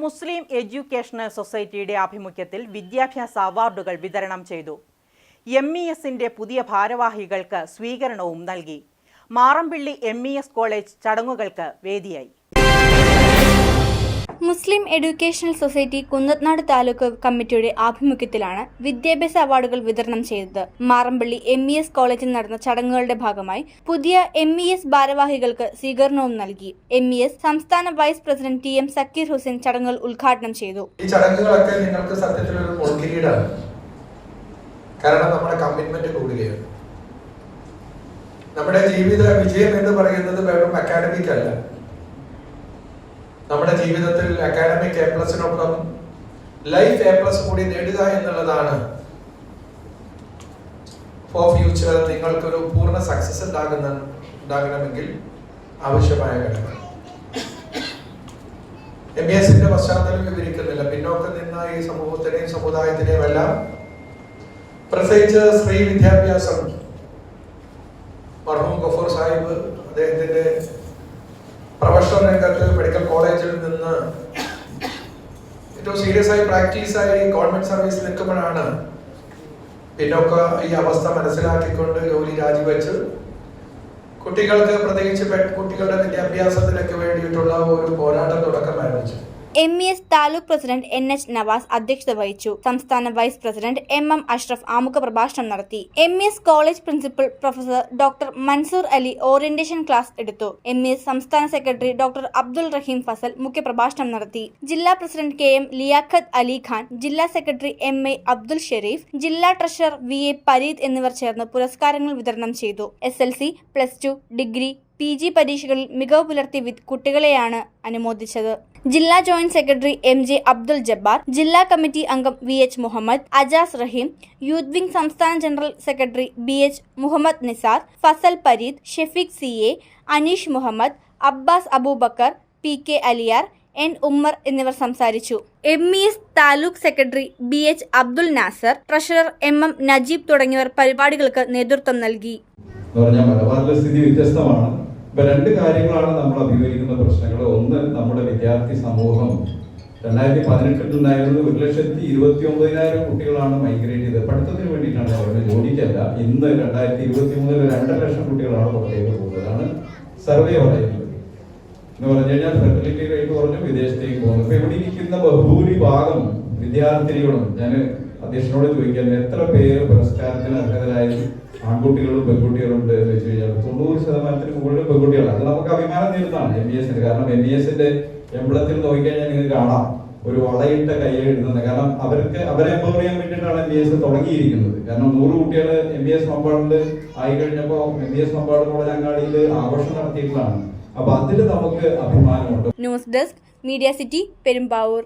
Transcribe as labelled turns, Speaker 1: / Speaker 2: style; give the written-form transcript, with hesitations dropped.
Speaker 1: മുസ്ലിം educational സൊസൈറ്റിയുടെ ആഭിമുഖ്യത്തിൽ വിദ്യാഭ്യാസ അവാർഡുകൾ വിതരണം ചെയ്തു. MESന്റെ പുതിയ ഭാരവാഹികൾക്ക് സ്വീകരണവും നൽകി. മാറമ്പിള്ളി MES കോളേജ് ചടങ്ങുകൾക്ക് വേദിയായി.
Speaker 2: മുസ്ലിം എഡ്യൂക്കേഷണൽ സൊസൈറ്റി കുന്നത്നാട് താലൂക്ക് കമ്മിറ്റിയുടെ ആഭിമുഖ്യത്തിലാണ് വിദ്യാഭ്യാസ അവാർഡുകൾ വിതരണം ചെയ്തത്. മാറമ്പിള്ളി MES കോളേജിൽ നടന്ന ചടങ്ങുകളുടെ ഭാഗമായി പുതിയ MES ഭാരവാഹികൾക്ക് സ്വീകരണവും നൽകി. MES സംസ്ഥാന vice president TM Zakir Hussain ചടങ്ങുകൾ ഉദ്ഘാടനം ചെയ്തു.
Speaker 3: ഈ ചടങ്ങുകളൊക്കെ നിങ്ങൾക്ക് സത്യത്തിൽ ഒരു മുൾക്കിരീടാണ്. കാരണം നമ്മുടെ കമ്മിറ്റ്മെന്റ് കൂടുകയാണ്. നമ്മുടെ ജീവിത വിജയം എന്ന് പറയുന്നത് വെറും അക്കാഡമിക് അല്ല. നമ്മുടെ ജീവിതത്തിൽ അക്കാഡമിക് A+നൊപ്പം ലൈഫ് A+ കൂടി നേടുക എന്നുള്ളതാണ് ഫോർ ഫ്യൂച്ചർ നിങ്ങൾക്കൊരു പൂർണ്ണ സക്സസ് ഉണ്ടാകണമെങ്കിൽ ആവശ്യമായ ഘടകം. MESന്റെ പശ്ചാത്തലം വിവരിക്കുന്നില്ല. പിന്നോക്കം നിന്ന ഈ സമൂഹത്തിനെയും സമുദായത്തിനെയും എല്ലാം പ്രത്യേകിച്ച് സ്ത്രീ വിദ്യാഭ്യാസം മർഹൂം ഗഫൂർ സാഹിബ് അദ്ദേഹത്തിന്റെ പ്രൊഫഷണൽ രംഗത്ത് മെഡിക്കൽ കോളേജിൽ നിന്ന് ഏറ്റവും സീരിയസ് ആയി പ്രാക്ടീസ് ആയി ഗവൺമെന്റ് സർവീസിൽ നിൽക്കുമ്പോഴാണ് പിന്നോക്ക ഈ അവസ്ഥ മനസ്സിലാക്കിക്കൊണ്ട് ജോലി രാജിവെച്ച് കുട്ടികൾക്ക് പ്രത്യേകിച്ച് പെൺകുട്ടികളുടെ വിദ്യാഭ്യാസത്തിനൊക്കെ വേണ്ടിയിട്ടുള്ള ഒരു പോരാട്ടം തുടക്കം ആരംഭിച്ചു.
Speaker 2: MES taluk president NH Navas അധ്യക്ഷത വഹിച്ചു. സംസ്ഥാന വൈസ് പ്രസിഡന്റ് MM അഷ്റഫ് ആമുഖ പ്രഭാഷണം നടത്തി. MES college principal professor doctor Mansoor Ali orientation class എടുത്തു. MES സംസ്ഥാന സെക്രട്ടറി ഡോക്ടർ അബ്ദുൾ റഹീം ഫസൽ മുഖ്യപ്രഭാഷണം നടത്തി. ജില്ലാ പ്രസിഡന്റ് KM ലിയാഖത്ത് അലി ഖാൻ, ജില്ലാ സെക്രട്ടറി MA അബ്ദുൾ ഷെരീഫ്, ജില്ലാ ട്രഷറർ VA പരീദ് എന്നിവർ ചേർന്ന് പുരസ്കാരങ്ങൾ വിതരണം ചെയ്തു. SLC, +2, ഡിഗ്രി, PG പരീക്ഷകളിൽ മികവ് പുലർത്തിയ കുട്ടികളെയാണ് അനുമോദിച്ചത്. ജില്ലാ joint secretary MJ Abdul Jabbar, ജില്ലാ കമ്മിറ്റി അംഗം VH Muhammad, Ajas Rahim, youth wing സംസ്ഥാന general secretary BH Muhammad Nizar, Fazal Pareed, Shafeeq CA, Aneesh Muhammad, Abbas Aboobacker, PK Aliyar, N Ummer എന്നിവർ സംസാരിച്ചു. MES taluk secretary BH Abdul Nasar, treasurer MM Najeeb തുടങ്ങിയവർ പരിപാടികൾക്ക് നേതൃത്വം നൽകി.
Speaker 4: സ്ഥിതി വ്യത്യസ്തമാണ്. ഇപ്പൊ രണ്ട് കാര്യങ്ങളാണ് നമ്മൾ അഭിമുഖീകരിക്കുന്ന പ്രശ്നങ്ങൾ. ഒന്ന്, നമ്മുടെ വിദ്യാർത്ഥി സമൂഹം 2018 ഉണ്ടായിരുന്നത് 1,29,000 കുട്ടികളാണ് മൈഗ്രേറ്റ് ചെയ്തത്. പഠിത്തത്തിന് വേണ്ടിയിട്ടാണ് അവരുടെ ജോലിക്കല്ല. ഇന്ന് 2023 2 ലക്ഷം കുട്ടികളാണ് പുറത്തേക്ക് പോകുന്നതാണ് സർവേ പറയുന്നത്. എന്ന് പറഞ്ഞു കഴിഞ്ഞാൽ ഫെർട്ടിലിറ്റി റേറ്റ് കുറഞ്ഞു, വിദേശത്തേക്ക് പോകുന്നു. ഇപ്പൊ ഇവിടെ ഇരിക്കുന്ന ബഹുഭൂരിഭാഗം വിദ്യാർത്ഥിനികളും ഞാൻ അധ്യക്ഷനോട് ചോദിക്കാൻ, എത്ര പേര് പുരസ്കാരത്തിന് അർഹതരായി ആൺകുട്ടികളും പെൺകുട്ടികളുണ്ട് എന്ന് വെച്ച് കഴിഞ്ഞാൽ 90% മുകളിൽ പെൺകുട്ടികളാണ്. അത് നമുക്ക് അഭിമാനം നേരുന്നതാണ് MESന്. കാരണം MESന്റെ എംബ്ലത്തിൽ നോക്കിക്കഴിഞ്ഞാൽ നിങ്ങൾക്ക് കാണാം ഒരു വളയിട്ട കൈ എഴുതുന്നത്. കാരണം അവരെ എംപവർ ചെയ്യാൻ വേണ്ടിയിട്ടാണ് MES തുടങ്ങിയിരിക്കുന്നത്. കാരണം 100 കുട്ടികൾ MES മമ്പാടിൽ ആയി കഴിഞ്ഞപ്പോൾ MES മമ്പാട് കോളേജ് അങ്ങാടിയിൽ ആഘോഷം നടത്തിയിട്ടുള്ളതാണ്. അപ്പൊ അതിൽ നമുക്ക് അഭിമാനമുണ്ട്.
Speaker 2: News desk, media city, Perumbavoor.